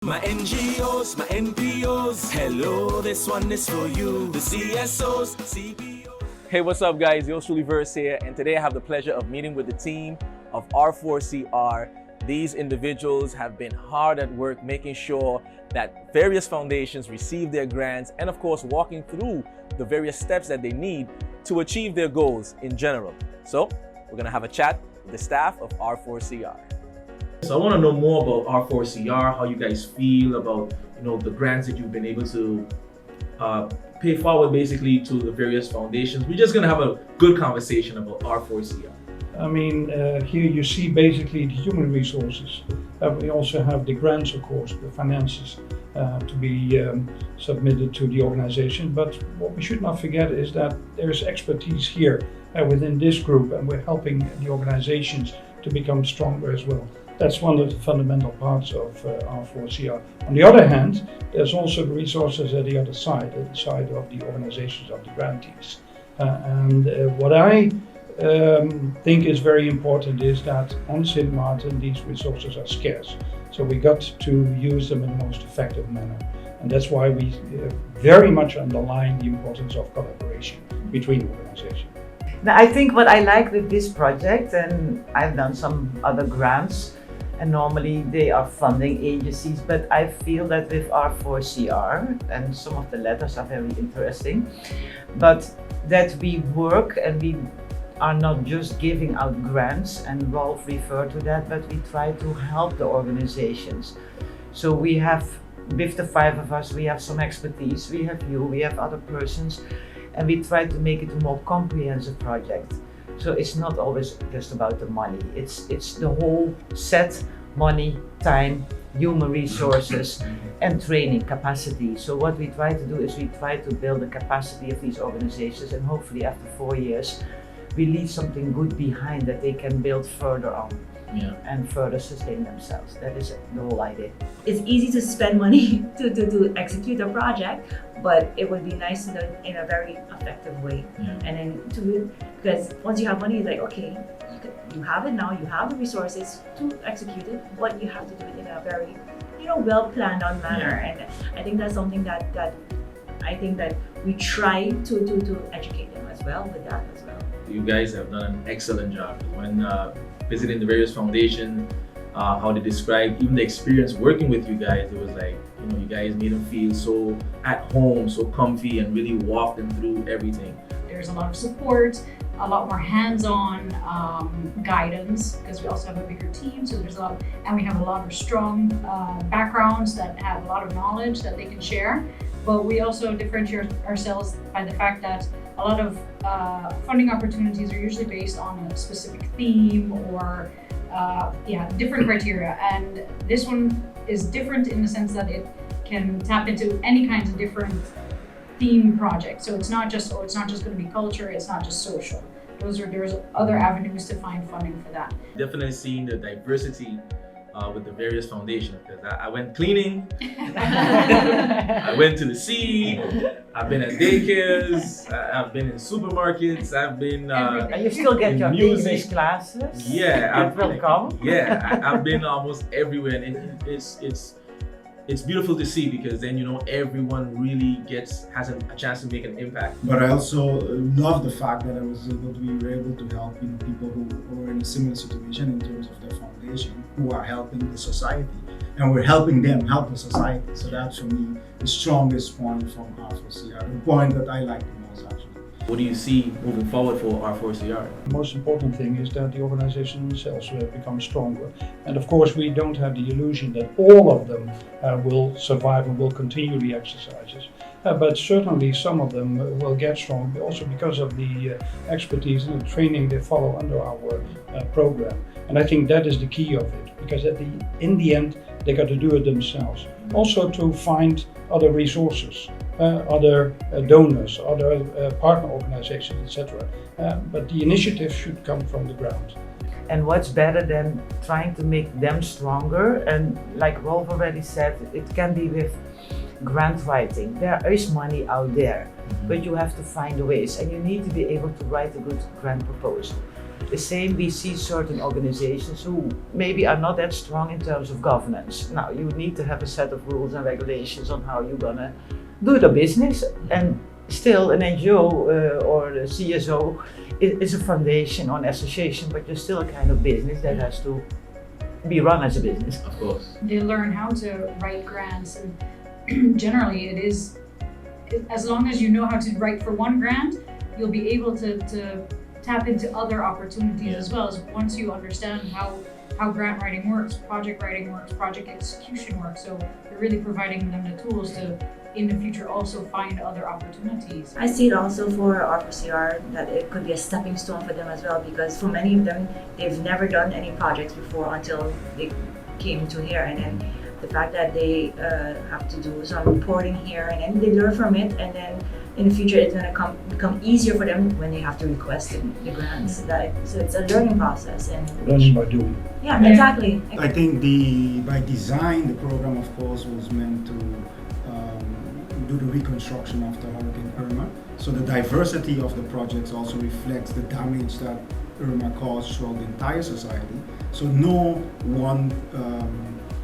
My NGOs, my NPOs, hello, this one is for you. The CSOs, CPOs. Hey, what's up guys? Yours truly R4CR, and today I have the pleasure of meeting with the team of R4CR. These individuals have been hard at work making sure that various foundations receive their grants and of course walking through the various steps that they need to achieve their goals in general. So we're gonna have a chat with the staff of R4CR. So I want to know more about R4CR, how you guys feel about the grants that you've been able to pay forward basically to the various foundations. We're just going to have a good conversation about R4CR. I mean, here you see basically the human resources. We also have the grants, of course, the finances to be submitted to the organization. But what we should not forget is that there's expertise here within this group, and we're helping the organizations to become stronger as well. That's one of the fundamental parts of R4CR. On the other hand, there's also the resources at the other side, at the side of the organizations, of the grantees. What I think is very important is that on Sint Maarten, these resources are scarce. So we got to use them in the most effective manner. And that's why we very much underline the importance of collaboration between organizations. Now, I think what I like with this project, and I've done some other grants, and normally they are funding agencies, but I feel that with R4CR, and some of the letters are very interesting, but that we work and we are not just giving out grants, and Rolf referred to that, but we try to help the organizations. So we have, with the five of us, we have some expertise, we have you, we have other persons, and we try to make it a more comprehensive project. So it's not always just about the money. It's the whole set: money, time, human resources, and training capacity. So what we try to do is we try to build the capacity of these organizations, and hopefully after 4 years, we leave something good behind that they can build further on. And further sustain themselves. That is the whole idea. It's easy to spend money to execute a project, but it would be nice to do it in a very effective way. And then because once you have money, it's like, okay, you have it now, you have the resources to execute it, but you have to do it in a very, well planned out manner. And I think that's something that I think that we try to educate them as well with that as well. You guys have done an excellent job. When visiting the various foundations, how they describe even the experience working with you guys, it was like, you guys made them feel so at home, so comfy, and really walked them through everything. There's a lot of support, a lot more hands-on guidance, because we also have a bigger team, so there's and we have a lot of strong backgrounds that have a lot of knowledge that they can share. But we also differentiate ourselves by the fact that a lot of funding opportunities are usually based on a specific theme or different criteria. And this one is different in the sense that it can tap into any kinds of different theme projects. So it's not just going to be culture, it's not just social. There's other avenues to find funding for that. Definitely seeing the diversity with the various foundations, because I went cleaning, I went to the sea, I've been at daycares, I've been in supermarkets, I've been and you still get your English classes. Yeah, I've been almost everywhere, and it's beautiful to see, because then everyone really has a chance to make an impact. But I also love the fact that we were able to help people who are in a similar situation in terms of their foundation, who are helping the society, and we're helping them help the society. So that's for me the strongest point from R4CR, the point that I like the most actually. What do you see moving forward for R4CR? The most important thing is that the organization themselves will become stronger. And of course, we don't have the illusion that all of them will survive and will continue the exercises. But certainly some of them will get strong, also because of the expertise and the training they follow under our program. And I think that is the key of it, because in the end, they got to do it themselves. Also to find other resources, other donors, other partner organizations, etc. But the initiative should come from the ground. And what's better than trying to make them stronger? And like Rolf already said, it can be with grant writing. There is money out there, but you have to find the ways, and you need to be able to write a good grant proposal. the same, we see certain organizations who maybe are not that strong in terms of governance. Now, you need to have a set of rules and regulations on how you're gonna do the business, and still an NGO or the CSO is a foundation or an association, but you're still a kind of business that has to be run as a business. Of course. They learn how to write grants, and generally it is, as long as you know how to write for one grant, you'll be able to tap into other opportunities as well. As once you understand how grant writing works, project execution works. So you're really providing them the tools to, in the future, also find other opportunities. I see it also for R4CR that it could be a stepping stone for them as well, because for many of them, they've never done any projects before until they came to here, and then the fact that they have to do some reporting here, and then they learn from it, and then in the future it's going to become easier for them when they have to request the grants. So it's a learning process, and Learning by doing. yeah, exactly. I think by design, the program of course was meant to do the reconstruction after Hurricane Irma. So the diversity of the projects also reflects the damage that Irma caused throughout the entire society. So no one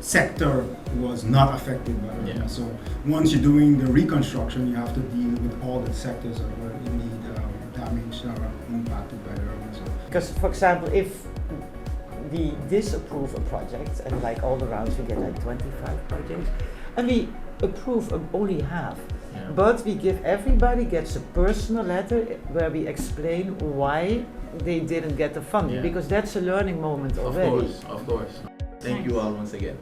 sector was not affected by Irma. Yeah. So once you're doing the reconstruction, you have to deal with all the sectors that were indeed damaged or impacted by Irma. So Because, for example, if we disapprove a project, and like all the rounds we get like 25 projects, and we approve only half, but we give, everybody gets a personal letter where we explain why they didn't get the funding, because that's a learning moment already. Of course. Thank you all once again.